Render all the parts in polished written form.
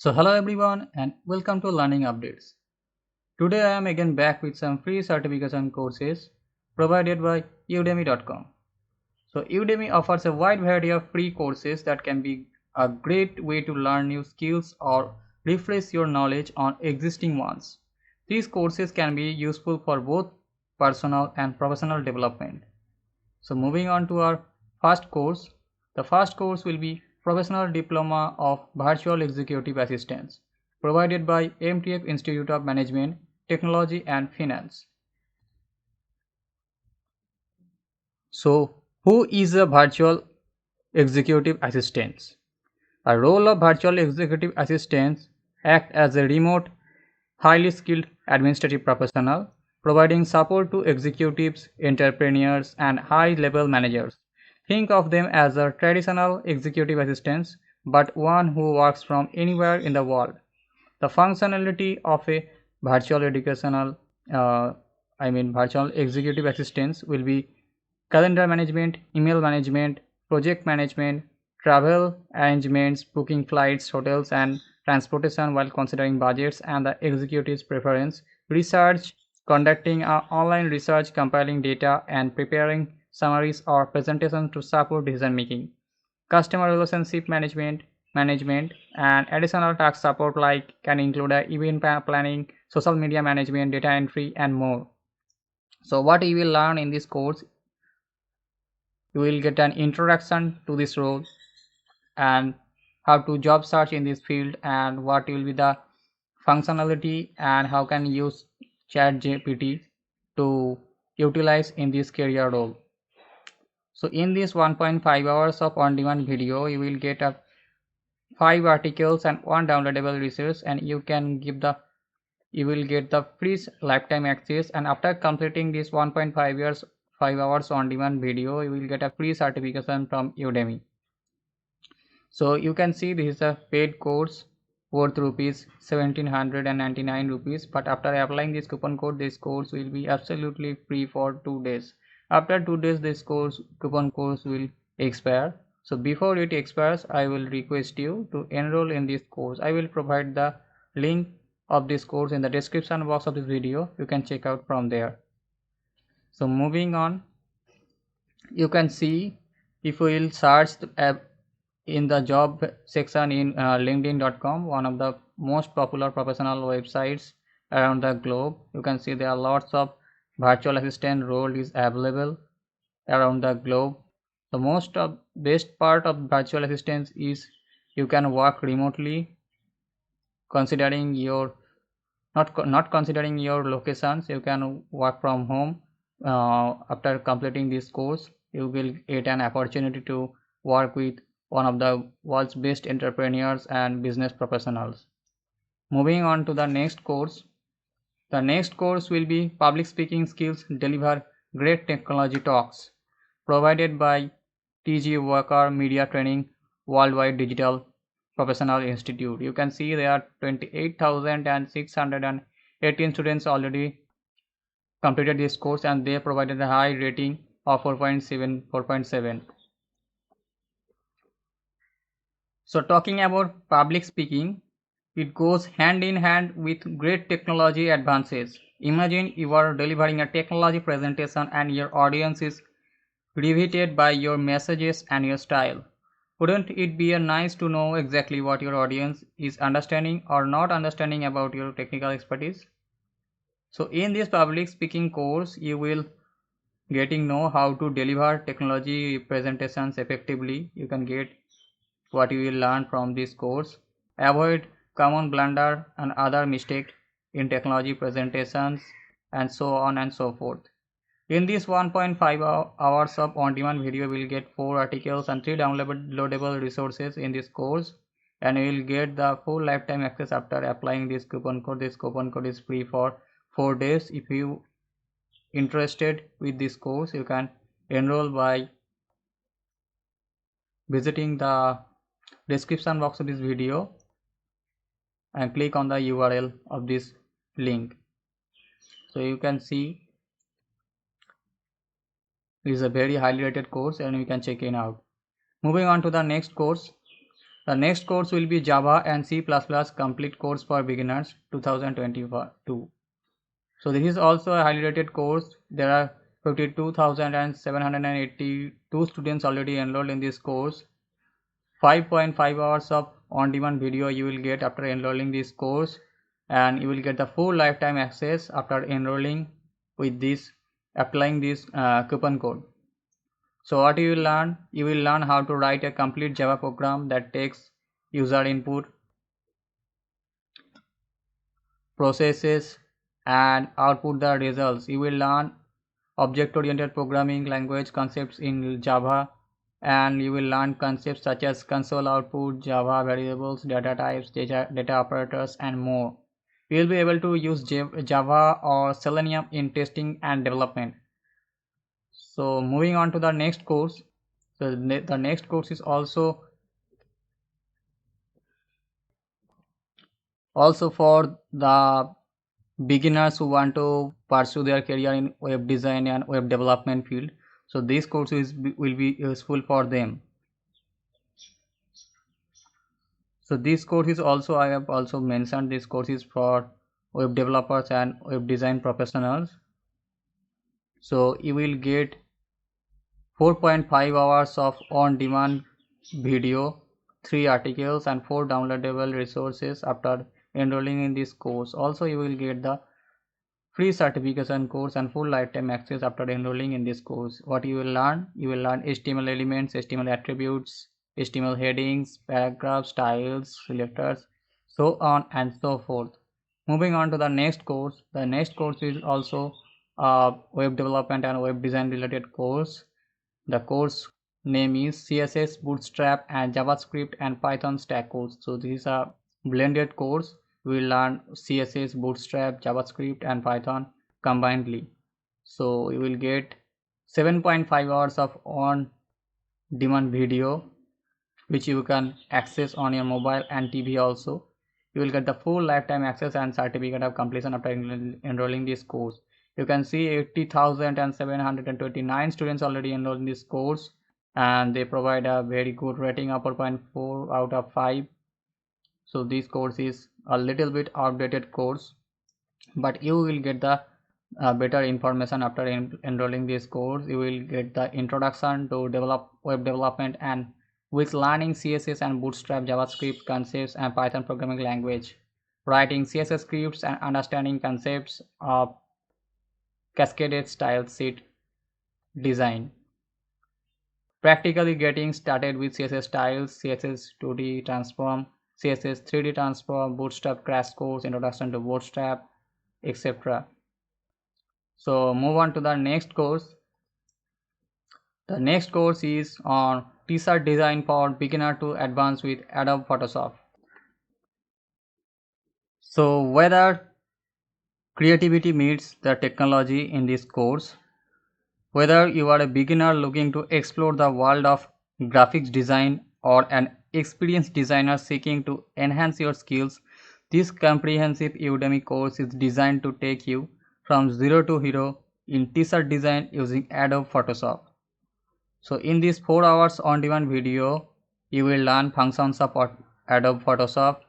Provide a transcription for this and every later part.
So hello everyone and welcome to Learning Updates. Today I am again back with some free certification courses provided by udemy.com. So Udemy offers a wide variety of free courses that can be a great way to learn new skills or refresh your knowledge on existing ones. These courses can be useful for both personal and professional development. So moving on to our first course. The first course will be Professional Diploma of Virtual Executive Assistance, provided by MTF Institute of Management, Technology and Finance. So who is a virtual executive assistant? A role of virtual executive assistants act as a remote, highly skilled administrative professional, providing support to executives, entrepreneurs, and high-level managers. Think of them as a traditional executive assistants, but one who works from anywhere in the world. The functionality of a virtual educational, virtual executive assistants will be calendar management, email management, project management, travel arrangements, booking flights, hotels, and transportation while considering budgets and the executive's preference, research, conducting online research, compiling data, and preparing summaries or presentations to support decision making, customer relationship management and additional task support like can include event planning, social media management, data entry, and more. So what you will learn in this course, you will get an introduction to this role and how to job search in this field and what will be the functionality and how can you use chat gpt to utilize in this career role. So in this 1.5 hours of on-demand video you will get a 5 articles and 1 downloadable resource, and you will get the free lifetime access, and after completing this 1.5 years 5 hours on demand video you will get a free certification from Udemy. So you can see this is a paid course worth rupees 1799 rupees, but after applying this coupon code this course will be absolutely free for 2 days. After 2 days this coupon course will expire. So before it expires I will request you to enroll in this course. I will provide the link of this course in the description box of this video. You can check out from there. So moving on, you can see if we will search in the job section in linkedin.com, one of the most popular professional websites around the globe, you can see there are lots of virtual assistant role is available around the globe. The best part of virtual assistance is you can work remotely, considering your not considering your locations. You can work from home. After completing this course you will get an opportunity to work with one of the world's best entrepreneurs and business professionals. Moving on to the next course. The next course will be Public Speaking Skills Deliver Great Technology Talks, provided by TG Walker Media Training Worldwide Digital Professional Institute. You can see there are 28,618 students already completed this course and they provided a high rating of 4.7. So talking about public speaking, it goes hand in hand with great technology advances. Imagine you are delivering a technology presentation and your audience is riveted by your messages and your style. Wouldn't it be nice to know exactly what your audience is understanding or not understanding about your technical expertise? So in this public speaking course, you will getting know how to deliver technology presentations effectively. You can get what you will learn from this course. Avoid common blunder and other mistakes in technology presentations and so on and so forth. In this 1.5 hours of on-demand video, we will get 4 articles and 3 downloadable resources in this course, and you will get the full lifetime access after applying this coupon code. This coupon code is free for 4 days. If you interested with this course, you can enroll by visiting the description box of this video and click on the URL of this link. So you can see this is a very highly rated course and you can check it out. Moving on to the next course. The next course will be Java and C++ complete course for beginners 2022. So this is also a highly rated course. There are 52,782 students already enrolled in this course. 5.5 hours of on-demand video you will get after enrolling this course, and you will get the full lifetime access after enrolling with this, applying this coupon code. So what you will learn? You will learn how to write a complete Java program that takes user input, processes and output the results. You will learn object-oriented programming language concepts in Java, and you will learn concepts such as console output, Java variables, data types, data operators and more. You will be able to use Java or Selenium in testing and development. So moving on to the next course. So the next course is also for the beginners who want to pursue their career in web design and web development field. So this course will be useful for them. So this course is also, I have also mentioned, this course is for web developers and web design professionals. So you will get 4.5 hours of on-demand video, 3 articles and 4 downloadable resources after enrolling in this course. Also you will get the free certification course and full lifetime access after enrolling in this course. What you will learn? You will learn HTML elements, HTML attributes, HTML headings, paragraphs, styles, selectors, so on and so forth. Moving on to the next course. The next course is also a web development and web design related course. The course name is CSS, Bootstrap and JavaScript and Python stack course. So this is a blended course. We will learn CSS, Bootstrap, JavaScript and Python combinedly. So you will get 7.5 hours of on-demand video which you can access on your mobile and TV also. You will get the full lifetime access and certificate of completion after enrolling this course. You can see 80,729 students already enrolled in this course, and they provide a very good rating of 4.4 out of 5. So this course is a little bit outdated course, but you will get the better information after enrolling this course. You will get the introduction to web development and with learning CSS and Bootstrap, JavaScript concepts and Python programming language, writing CSS scripts and understanding concepts of cascaded style sheet design. Practically getting started with CSS styles, CSS 2D transform, CSS 3D transform, Bootstrap crash course, introduction to Bootstrap, etc. So move on to the next course. The next course is on t-shirt design for beginner to advanced with Adobe Photoshop. So whether creativity meets the technology in this course, whether you are a beginner looking to explore the world of graphics design or an experienced designer seeking to enhance your skills, this comprehensive Udemy course is designed to take you from zero to hero in t-shirt design using Adobe Photoshop. So in this 4 hours on-demand video, you will learn functions of Adobe Photoshop,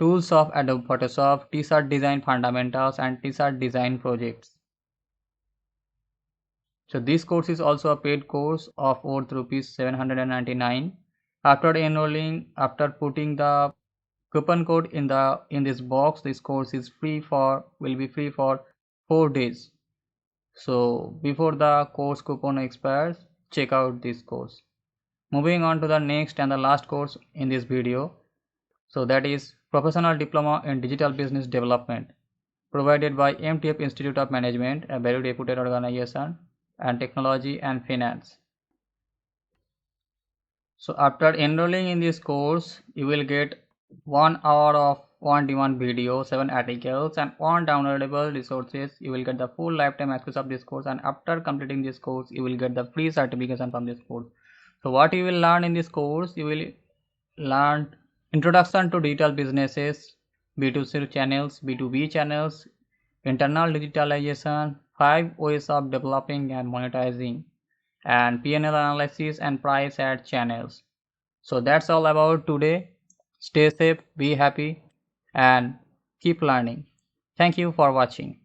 tools of Adobe Photoshop, t-shirt design fundamentals and t-shirt design projects. So this course is also a paid course of worth rupees 799. After enrolling, after putting the coupon code in this box, this course is will be free for 4 days. So before the course coupon expires, check out this course. Moving on to the next and the last course in this video. So that is Professional Diploma in Digital Business Development, provided by MTF Institute of Management, a very reputed organization, and Technology and Finance. So after enrolling in this course, you will get 1 hour of on-demand video, 7 articles and 1 downloadable resources. You will get the full lifetime access of this course, and after completing this course, you will get the free certification from this course. So what you will learn in this course? You will learn introduction to digital businesses, B2C channels, B2B channels, internal digitalization, 5 ways of developing and monetizing, and P&L analysis and price ad channels. So that's all about today. Stay safe, be happy, and keep learning. Thank you for watching.